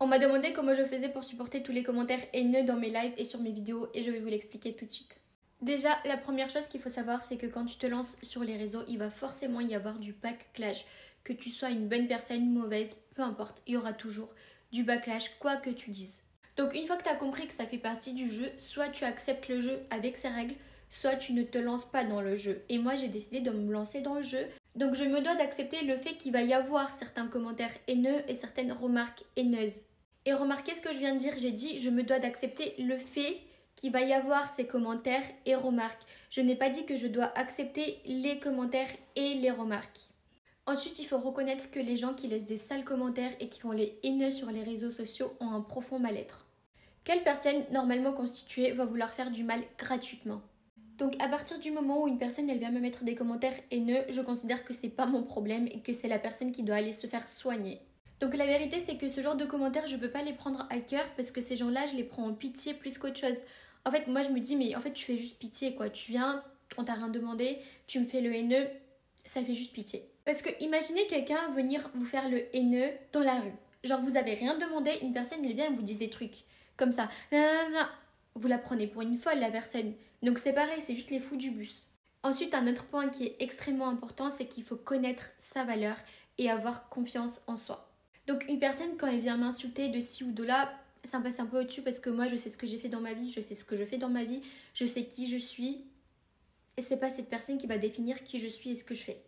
On m'a demandé comment je faisais pour supporter tous les commentaires haineux dans mes lives et sur mes vidéos et je vais vous l'expliquer tout de suite. Déjà, la première chose qu'il faut savoir, c'est que quand tu te lances sur les réseaux, il va forcément y avoir du backlash. Que tu sois une bonne personne, une mauvaise, peu importe, il y aura toujours du backlash, quoi que tu dises. Donc une fois que tu as compris que ça fait partie du jeu, soit tu acceptes le jeu avec ses règles, soit tu ne te lances pas dans le jeu. Et moi, j'ai décidé de me lancer dans le jeu. Donc je me dois d'accepter le fait qu'il va y avoir certains commentaires haineux et certaines remarques haineuses. Et remarquez ce que je viens de dire, j'ai dit je me dois d'accepter le fait qu'il va y avoir ces commentaires et remarques. Je n'ai pas dit que je dois accepter les commentaires et les remarques. Ensuite, il faut reconnaître que les gens qui laissent des sales commentaires et qui font les haineux sur les réseaux sociaux ont un profond mal-être. Quelle personne normalement constituée va vouloir faire du mal gratuitement? Donc à partir du moment où une personne elle vient me mettre des commentaires haineux, je considère que c'est pas mon problème et que c'est la personne qui doit aller se faire soigner. Donc la vérité c'est que ce genre de commentaires je peux pas les prendre à cœur parce que ces gens-là je les prends en pitié plus qu'autre chose. En fait moi je me dis mais en fait tu fais juste pitié quoi, tu viens, on t'a rien demandé, tu me fais le haineux, ça fait juste pitié. Parce que imaginez quelqu'un venir vous faire le haineux dans la rue. Genre vous avez rien demandé, une personne elle vient et vous dit des trucs comme ça. Non, non, non. Vous la prenez pour une folle la personne. Donc c'est pareil, c'est juste les fous du bus. Ensuite un autre point qui est extrêmement important c'est qu'il faut connaître sa valeur et avoir confiance en soi. Donc une personne quand elle vient m'insulter de ci ou de là, ça me passe un peu au-dessus parce que moi je sais ce que j'ai fait dans ma vie, je sais ce que je fais dans ma vie, je sais qui je suis. Et c'est pas cette personne qui va définir qui je suis et ce que je fais.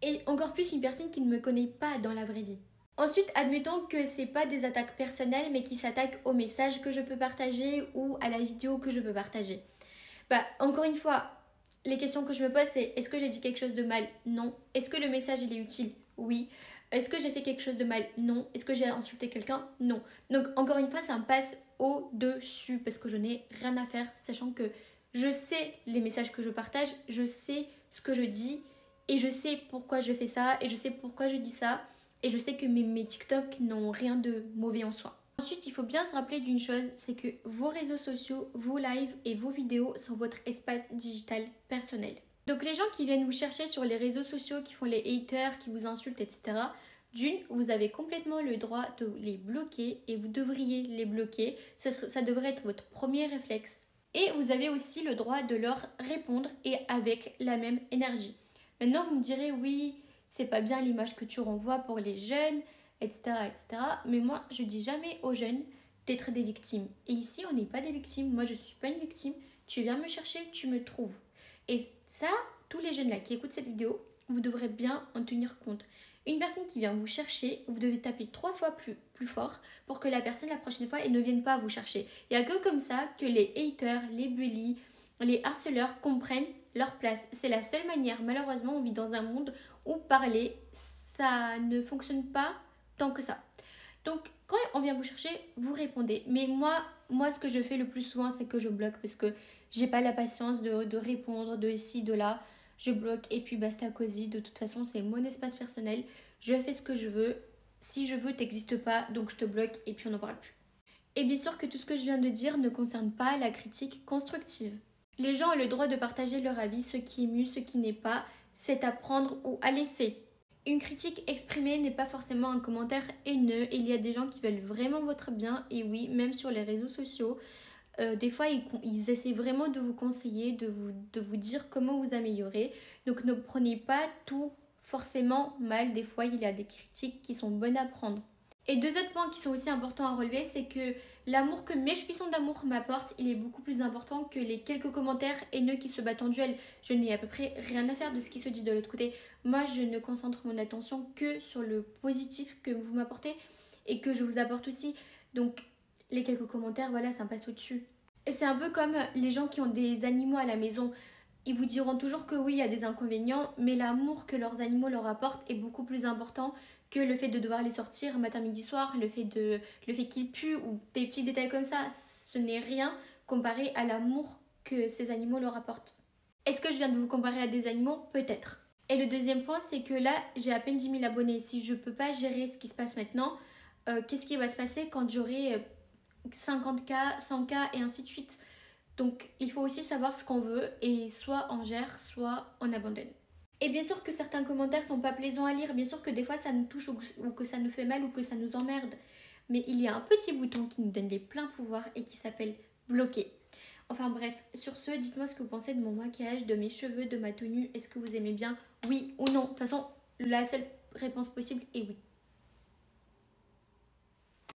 Et encore plus une personne qui ne me connaît pas dans la vraie vie. Ensuite, admettons que c'est pas des attaques personnelles mais qui s'attaquent au message que je peux partager ou à la vidéo que je peux partager. Bah encore une fois, les questions que je me pose c'est est-ce que j'ai dit quelque chose de mal? Non. Est-ce que le message il est utile? Oui. Est-ce que j'ai fait quelque chose de mal? Non. Est-ce que j'ai insulté quelqu'un? Non. Donc encore une fois, ça me passe au-dessus parce que je n'ai rien à faire, sachant que je sais les messages que je partage, je sais ce que je dis et je sais pourquoi je fais ça et je sais pourquoi je dis ça et je sais que mes TikTok n'ont rien de mauvais en soi. Ensuite, il faut bien se rappeler d'une chose, c'est que vos réseaux sociaux, vos lives et vos vidéos sont votre espace digital personnel. Donc les gens qui viennent vous chercher sur les réseaux sociaux, qui font les haters, qui vous insultent, etc. D'une, vous avez complètement le droit de les bloquer et vous devriez les bloquer. Ça devrait être votre premier réflexe. Et vous avez aussi le droit de leur répondre et avec la même énergie. Maintenant, vous me direz, oui, c'est pas bien l'image que tu renvoies pour les jeunes, etc., etc. Mais moi, je dis jamais aux jeunes d'être des victimes. Et ici, on n'est pas des victimes. Moi, je suis pas une victime. Tu viens me chercher, tu me trouves. Et ça, tous les jeunes là qui écoutent cette vidéo, vous devrez bien en tenir compte. Une personne qui vient vous chercher, vous devez taper 3 fois plus fort pour que la personne la prochaine fois elle ne vienne pas vous chercher. Il n'y a que comme ça que les haters, les bullies, les harceleurs comprennent leur place. C'est la seule manière. Malheureusement, on vit dans un monde où parler, ça ne fonctionne pas tant que ça. Donc, quand on vient vous chercher, vous répondez. Mais moi, ce que je fais le plus souvent, c'est que je bloque parce que j'ai pas la patience de répondre de ici, de là. Je bloque et puis basta cosy. De toute façon, c'est mon espace personnel. Je fais ce que je veux. Si je veux, t'existes pas, donc je te bloque et puis on n'en parle plus. Et bien sûr que tout ce que je viens de dire ne concerne pas la critique constructive. Les gens ont le droit de partager leur avis, ce qui est mieux, ce qui n'est pas, c'est à prendre ou à laisser. Une critique exprimée n'est pas forcément un commentaire haineux. Il y a des gens qui veulent vraiment votre bien et oui, même sur les réseaux sociaux, des fois ils essaient vraiment de vous conseiller, de vous dire comment vous améliorer. Donc ne prenez pas tout forcément mal. Des fois, il y a des critiques qui sont bonnes à prendre. Et deux autres points qui sont aussi importants à relever, c'est que l'amour que mes buissons d'amour m'apportent, il est beaucoup plus important que les quelques commentaires haineux qui se battent en duel. Je n'ai à peu près rien à faire de ce qui se dit de l'autre côté. Moi, je ne concentre mon attention que sur le positif que vous m'apportez et que je vous apporte aussi. Donc, les quelques commentaires, voilà, ça me passe au-dessus. Et c'est un peu comme les gens qui ont des animaux à la maison. Ils vous diront toujours que oui, il y a des inconvénients, mais l'amour que leurs animaux leur apportent est beaucoup plus important que le fait de devoir les sortir matin, midi, soir, le fait qu'ils puent ou des petits détails comme ça. Ce n'est rien comparé à l'amour que ces animaux leur apportent. Est-ce que je viens de vous comparer à des animaux? Peut-être. Et le deuxième point, c'est que là, j'ai à peine 10 000 abonnés. Si je ne peux pas gérer ce qui se passe maintenant, qu'est-ce qui va se passer quand j'aurai 50K, 100K et ainsi de suite? Donc, il faut aussi savoir ce qu'on veut et soit on gère, soit on abandonne. Et bien sûr que certains commentaires sont pas plaisants à lire, bien sûr que des fois ça nous touche ou que ça nous fait mal ou que ça nous emmerde. mais il y a un petit bouton qui nous donne les pleins pouvoirs et qui s'appelle bloquer. Enfin bref, sur ce, dites-moi ce que vous pensez de mon maquillage, de mes cheveux, de ma tenue. Est-ce que vous aimez bien? Oui ou non? De toute façon, la seule réponse possible est oui.